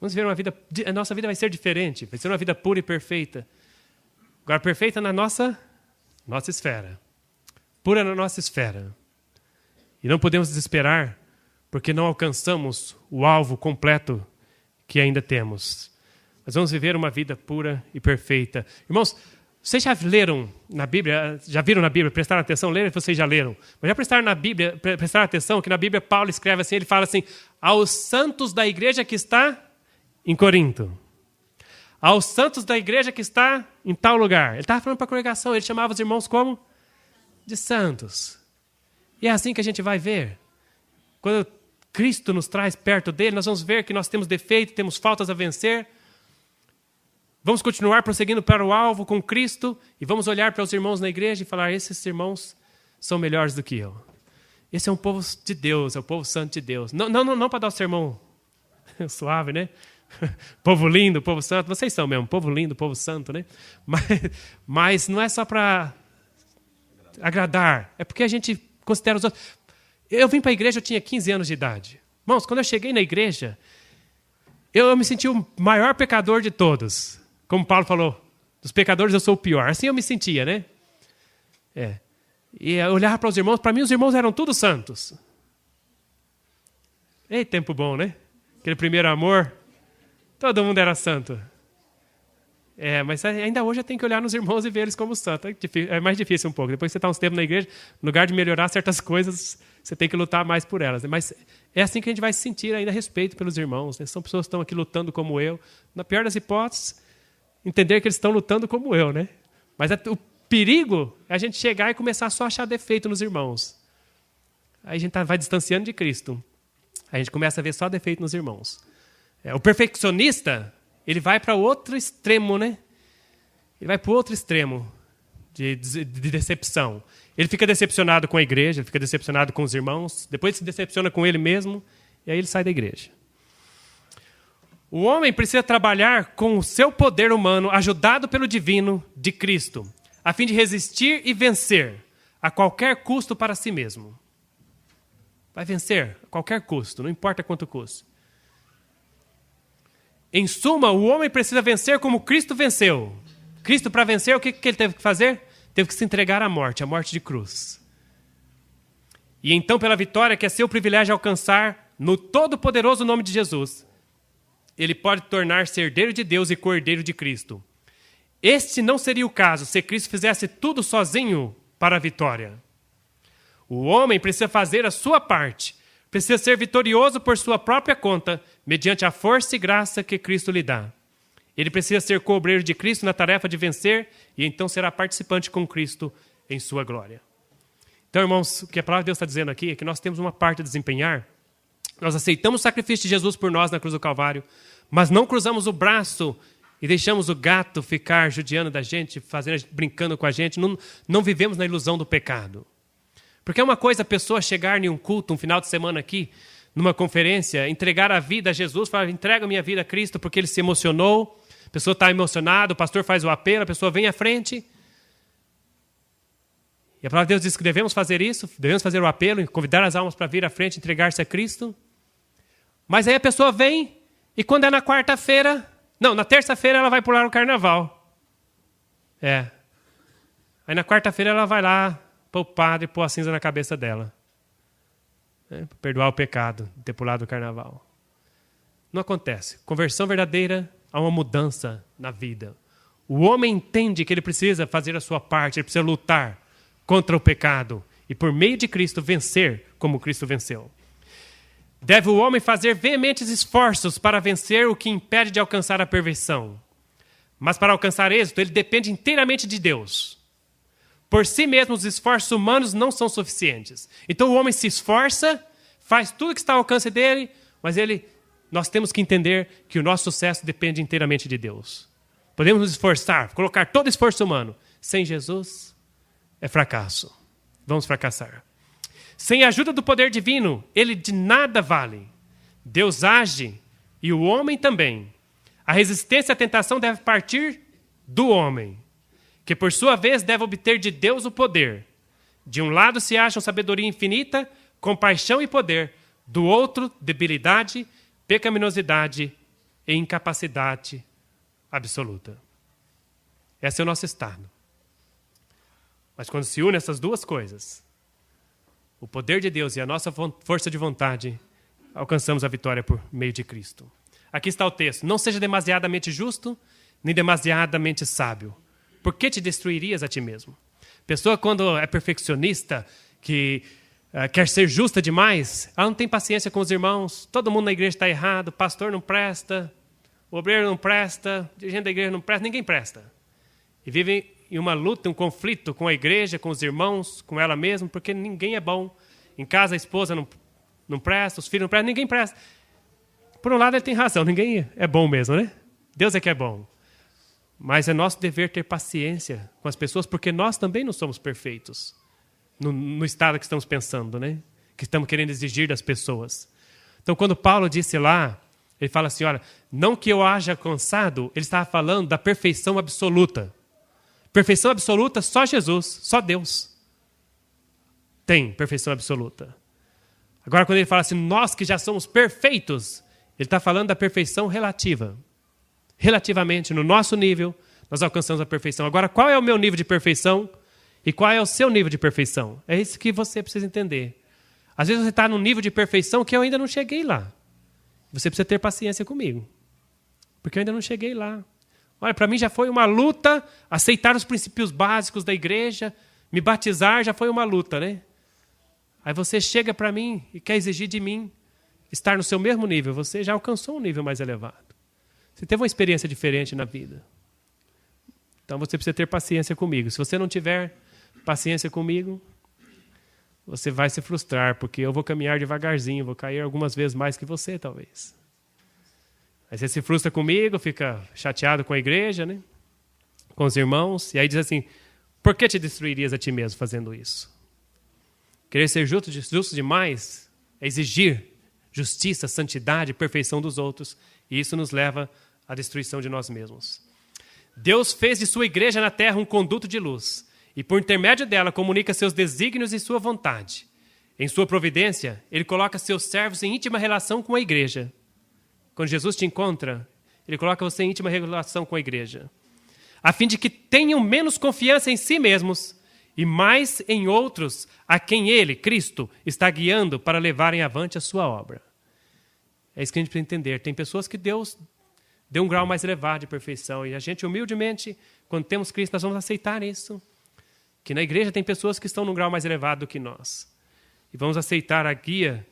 Vamos viver uma vida, a nossa vida vai ser diferente, vai ser uma vida pura e perfeita. Agora, perfeita na nossa esfera. Pura na nossa esfera. E não podemos desesperar, porque não alcançamos o alvo completo que ainda temos. Mas vamos viver uma vida pura e perfeita. Irmãos, vocês já leram na Bíblia, já viram na Bíblia, prestaram atenção, leram, vocês já leram. Mas já prestaram na Bíblia, prestaram atenção que na Bíblia Paulo escreve assim, ele fala assim, aos santos da igreja que está em Corinto. Aos santos da igreja que está em tal lugar. Ele estava falando para a congregação, ele chamava os irmãos como? De santos. E é assim que a gente vai ver. Quando Cristo nos traz perto dele, nós vamos ver que nós temos defeito, temos faltas a vencer. Vamos continuar prosseguindo para o alvo com Cristo e vamos olhar para os irmãos na igreja e falar, esses irmãos são melhores do que eu. Esse é um povo de Deus, é o povo santo de Deus. Não para dar o sermão suave, né? Povo lindo, povo santo. Vocês são mesmo, povo lindo, povo santo, né? Mas não é só para agradar. É porque a gente considera os outros. Eu vim para a igreja, eu tinha 15 anos de idade. Irmãos, quando eu cheguei na igreja, eu me senti o maior pecador de todos. Como Paulo falou, dos pecadores eu sou o pior. Assim eu me sentia, né? E eu olhava para os irmãos, para mim os irmãos eram todos santos. Ei, tempo bom, né? Aquele primeiro amor. Todo mundo era santo. Mas ainda hoje eu tenho que olhar nos irmãos e ver eles como santos. É mais difícil um pouco. Depois que você está uns tempos na igreja, no lugar de melhorar certas coisas, você tem que lutar mais por elas. Mas é assim que a gente vai se sentir ainda respeito pelos irmãos. Né? São pessoas que estão aqui lutando como eu. Na pior das hipóteses, entender que eles estão lutando como eu. Né? Mas o perigo é a gente chegar e começar só a achar defeito nos irmãos. Aí a gente vai distanciando de Cristo. Aí a gente começa a ver só defeito nos irmãos. O perfeccionista, ele vai para outro extremo, né? Ele vai para o outro extremo de decepção. Ele fica decepcionado com a igreja, ele fica decepcionado com os irmãos, depois ele se decepciona com ele mesmo, e aí ele sai da igreja. O homem precisa trabalhar com o seu poder humano, ajudado pelo divino de Cristo, a fim de resistir e vencer a qualquer custo para si mesmo. Vai vencer a qualquer custo, não importa quanto custa. Em suma, o homem precisa vencer como Cristo venceu. Cristo, para vencer, o que ele teve que fazer? Teve que se entregar à morte, a morte de cruz. E então, pela vitória que é seu privilégio alcançar, no todo-poderoso nome de Jesus, ele pode tornar-se herdeiro de Deus e co-herdeiro de Cristo. Este não seria o caso se Cristo fizesse tudo sozinho para a vitória. O homem precisa fazer a sua parte, precisa ser vitorioso por sua própria conta, mediante a força e graça que Cristo lhe dá. Ele precisa ser co-obreiro de Cristo na tarefa de vencer e então será participante com Cristo em sua glória. Então, irmãos, o que a palavra de Deus está dizendo aqui é que nós temos uma parte a desempenhar. Nós aceitamos o sacrifício de Jesus por nós na cruz do Calvário, mas não cruzamos o braço e deixamos o gato ficar judiando da gente, brincando com a gente. Não vivemos na ilusão do pecado. Porque é uma coisa a pessoa chegar em um culto, um final de semana aqui, numa conferência, entregar a vida a Jesus, falar, entrega a minha vida a Cristo porque ele se emocionou, a pessoa está emocionada, o pastor faz o apelo, a pessoa vem à frente. E a palavra de Deus diz que devemos fazer isso, devemos fazer o apelo, convidar as almas para vir à frente, entregar-se a Cristo. Mas aí a pessoa vem e quando é na quarta-feira, não, na terça-feira ela vai pular o carnaval. Aí na quarta-feira ela vai lá para o padre pôr a cinza na cabeça dela. Para perdoar o pecado de ter pulado o carnaval. Não acontece. Conversão verdadeira há uma mudança na vida. O homem entende que ele precisa fazer a sua parte, ele precisa lutar contra o pecado e por meio de Cristo vencer como Cristo venceu. Deve o homem fazer veementes esforços para vencer o que impede de alcançar a perfeição. Mas para alcançar êxito, ele depende inteiramente de Deus. Por si mesmo, os esforços humanos não são suficientes. Então o homem se esforça, faz tudo que está ao alcance dele, mas nós temos que entender que o nosso sucesso depende inteiramente de Deus. Podemos nos esforçar, colocar todo esforço humano. Sem Jesus, é fracasso. Vamos fracassar. Sem a ajuda do poder divino, ele de nada vale. Deus age e o homem também. A resistência à tentação deve partir do homem, que por sua vez deve obter de Deus o poder. De um lado se acham sabedoria infinita, compaixão e poder. Do outro, debilidade, pecaminosidade e incapacidade absoluta. Esse é o nosso estado. Mas quando se une essas duas coisas, o poder de Deus e a nossa força de vontade, alcançamos a vitória por meio de Cristo. Aqui está o texto. Não seja demasiadamente justo, nem demasiadamente sábio. Por que te destruirias a ti mesmo? Pessoa, quando é perfeccionista, que quer ser justa demais, ela não tem paciência com os irmãos, todo mundo na igreja está errado, o pastor não presta, o obreiro não presta, o dirigente da igreja não presta, ninguém presta. E vivem em uma luta, um conflito com a igreja, com os irmãos, com ela mesma, porque ninguém é bom. Em casa a esposa não presta, os filhos não prestam, ninguém presta. Por um lado ele tem razão, ninguém é bom mesmo, né? Deus é que é bom. Mas é nosso dever ter paciência com as pessoas, porque nós também não somos perfeitos no estado que estamos pensando, né? Que estamos querendo exigir das pessoas. Então, quando Paulo disse lá, ele fala assim, olha, não que eu haja alcançado, ele estava falando da perfeição absoluta. Perfeição absoluta, só Jesus, só Deus tem perfeição absoluta. Agora, quando ele fala assim, nós que já somos perfeitos, ele está falando da perfeição relativa. Relativamente, no nosso nível, nós alcançamos a perfeição. Agora, qual é o meu nível de perfeição e qual é o seu nível de perfeição? É isso que você precisa entender. Às vezes você está num nível de perfeição que eu ainda não cheguei lá. Você precisa ter paciência comigo, porque eu ainda não cheguei lá. Olha, para mim já foi uma luta aceitar os princípios básicos da igreja, me batizar já foi uma luta, né? Aí você chega para mim e quer exigir de mim estar no seu mesmo nível. Você já alcançou um nível mais elevado. Você teve uma experiência diferente na vida. Então você precisa ter paciência comigo. Se você não tiver paciência comigo, você vai se frustrar, porque eu vou caminhar devagarzinho, vou cair algumas vezes mais que você, talvez. Aí você se frustra comigo, fica chateado com a igreja, né? Com os irmãos, e aí diz assim, por que te destruirias a ti mesmo fazendo isso? Querer ser justo demais é exigir justiça, santidade, perfeição dos outros, e isso nos leva à destruição de nós mesmos. Deus fez de sua igreja na terra um conduto de luz, e por intermédio dela comunica seus desígnios e sua vontade. Em sua providência, ele coloca seus servos em íntima relação com a igreja. Quando Jesus te encontra, ele coloca você em íntima relação com a igreja, a fim de que tenham menos confiança em si mesmos e mais em outros a quem ele, Cristo, está guiando para levarem avante a sua obra. É isso que a gente precisa entender. Tem pessoas que Deus deu um grau mais elevado de perfeição, e a gente, humildemente, quando temos Cristo, nós vamos aceitar isso. Que na igreja tem pessoas que estão num grau mais elevado do que nós. E vamos aceitar a guia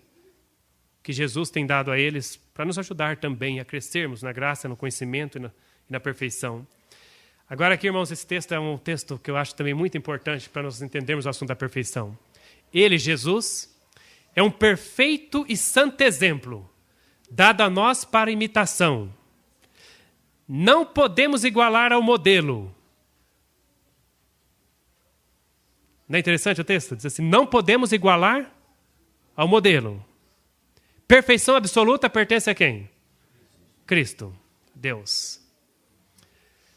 que Jesus tem dado a eles para nos ajudar também a crescermos na graça, no conhecimento e na perfeição. Agora aqui, irmãos, esse texto é um texto que eu acho também muito importante para nós entendermos o assunto da perfeição. Ele, Jesus, é um perfeito e santo exemplo, dado a nós para imitação. Não podemos igualar ao modelo. Não é interessante o texto? Diz assim, não podemos igualar ao modelo. Perfeição absoluta pertence a quem? Cristo, Deus.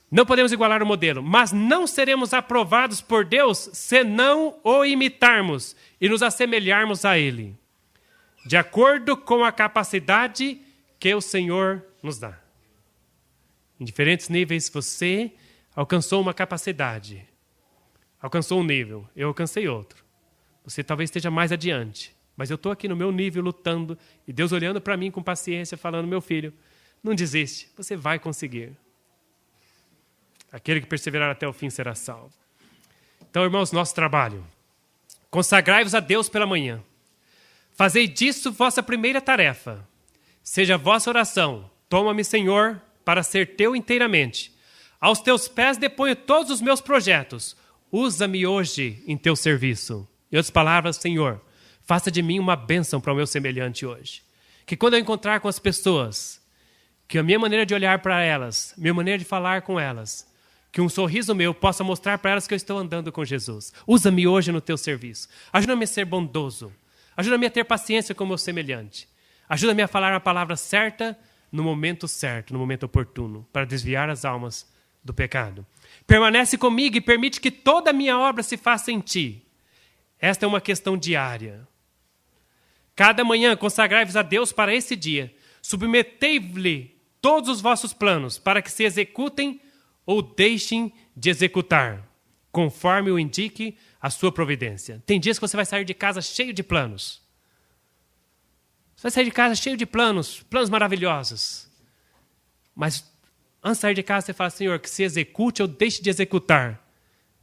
Não podemos igualar o modelo, mas não seremos aprovados por Deus se não o imitarmos e nos assemelharmos a Ele, de acordo com a capacidade que o Senhor nos dá. Em diferentes níveis você alcançou uma capacidade, alcançou um nível, eu alcancei outro. Você talvez esteja mais adiante, mas eu estou aqui no meu nível lutando e Deus olhando para mim com paciência, falando, meu filho, não desiste, você vai conseguir. Aquele que perseverar até o fim será salvo. Então, irmãos, nosso trabalho. Consagrai-vos a Deus pela manhã. Fazei disso vossa primeira tarefa. Seja a vossa oração. Toma-me, Senhor, para ser teu inteiramente. Aos teus pés deponho todos os meus projetos. Usa-me hoje em teu serviço. Em outras palavras, Senhor, faça de mim uma bênção para o meu semelhante hoje. Que quando eu encontrar com as pessoas, que a minha maneira de olhar para elas, minha maneira de falar com elas, que um sorriso meu possa mostrar para elas que eu estou andando com Jesus. Usa-me hoje no teu serviço. Ajuda-me a ser bondoso. Ajuda-me a ter paciência com o meu semelhante. Ajuda-me a falar a palavra certa, no momento oportuno, para desviar as almas do pecado. Permanece comigo e permite que toda a minha obra se faça em ti. Esta é uma questão diária. Cada manhã consagrai-vos a Deus para esse dia. Submetei-lhe todos os vossos planos, para que se executem ou deixem de executar, conforme o indique a sua providência. Tem dias que você vai sair de casa cheio de planos. Você vai sair de casa cheio de planos, planos maravilhosos. Mas antes de sair de casa, você fala, Senhor, que se execute ou deixe de executar,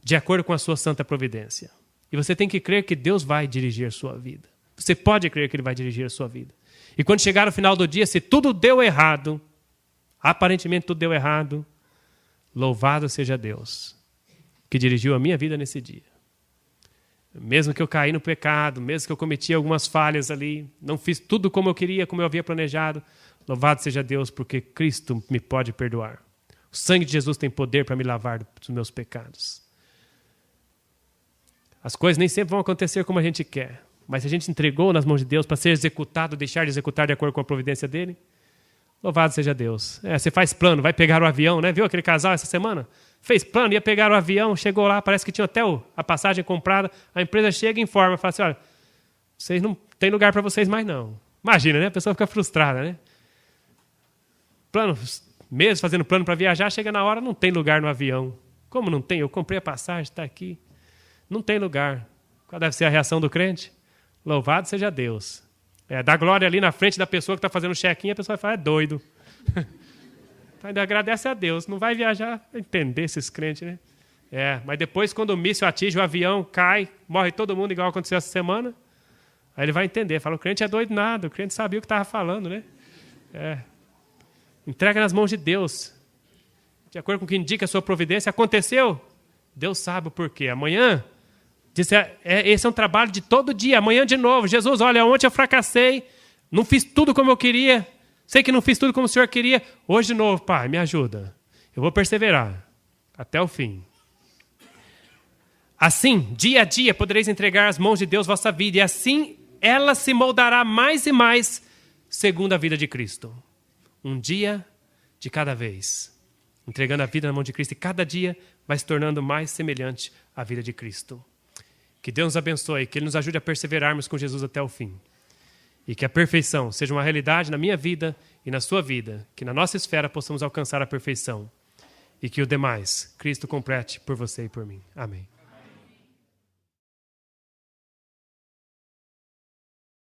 de acordo com a sua santa providência. E você tem que crer que Deus vai dirigir a sua vida. Você pode crer que Ele vai dirigir a sua vida. E quando chegar no final do dia, se tudo deu errado, aparentemente tudo deu errado, louvado seja Deus, que dirigiu a minha vida nesse dia. Mesmo que eu caí no pecado, mesmo que eu cometi algumas falhas ali, não fiz tudo como eu queria, como eu havia planejado, louvado seja Deus, porque Cristo me pode perdoar. O sangue de Jesus tem poder para me lavar dos meus pecados. As coisas nem sempre vão acontecer como a gente quer, mas se a gente entregou nas mãos de Deus para ser executado, deixar de executar de acordo com a providência dele, louvado seja Deus. Você faz plano, vai pegar o avião, né? Viu aquele casal essa semana? Fez plano, ia pegar o avião, chegou lá, parece que tinha até a passagem comprada, a empresa chega e informa, fala assim, olha, vocês não tem lugar para vocês mais não. Imagina, né? A pessoa fica frustrada, né? Plano, mesmo fazendo plano para viajar, chega na hora, não tem lugar no avião. Como não tem? Eu comprei a passagem, está aqui. Não tem lugar. Qual deve ser a reação do crente? Louvado seja Deus. Dá glória ali na frente da pessoa que está fazendo o check-in, a pessoa vai falar, é doido. Ainda agradece a Deus. Não vai viajar, entender esses crentes, né? Mas depois, quando o míssil atinge o avião, cai, morre todo mundo, igual aconteceu essa semana, aí ele vai entender. Fala, o crente é doido nada, o crente sabia o que estava falando, né? Entrega nas mãos de Deus. De acordo com o que indica a sua providência, aconteceu? Deus sabe o porquê. Amanhã, esse é um trabalho de todo dia. Amanhã de novo. Jesus, olha, ontem eu fracassei. Não fiz tudo como eu queria. Sei que não fiz tudo como o Senhor queria. Hoje de novo, Pai, me ajuda. Eu vou perseverar até o fim. Assim, dia a dia, podereis entregar às mãos de Deus vossa vida. E assim, ela se moldará mais e mais segundo a vida de Cristo. Um dia de cada vez. Entregando a vida na mão de Cristo. E cada dia vai se tornando mais semelhante à vida de Cristo. Que Deus nos abençoe, que Ele nos ajude a perseverarmos com Jesus até o fim. E que a perfeição seja uma realidade na minha vida e na sua vida. Que na nossa esfera possamos alcançar a perfeição. E que o demais, Cristo complete por você e por mim. Amém.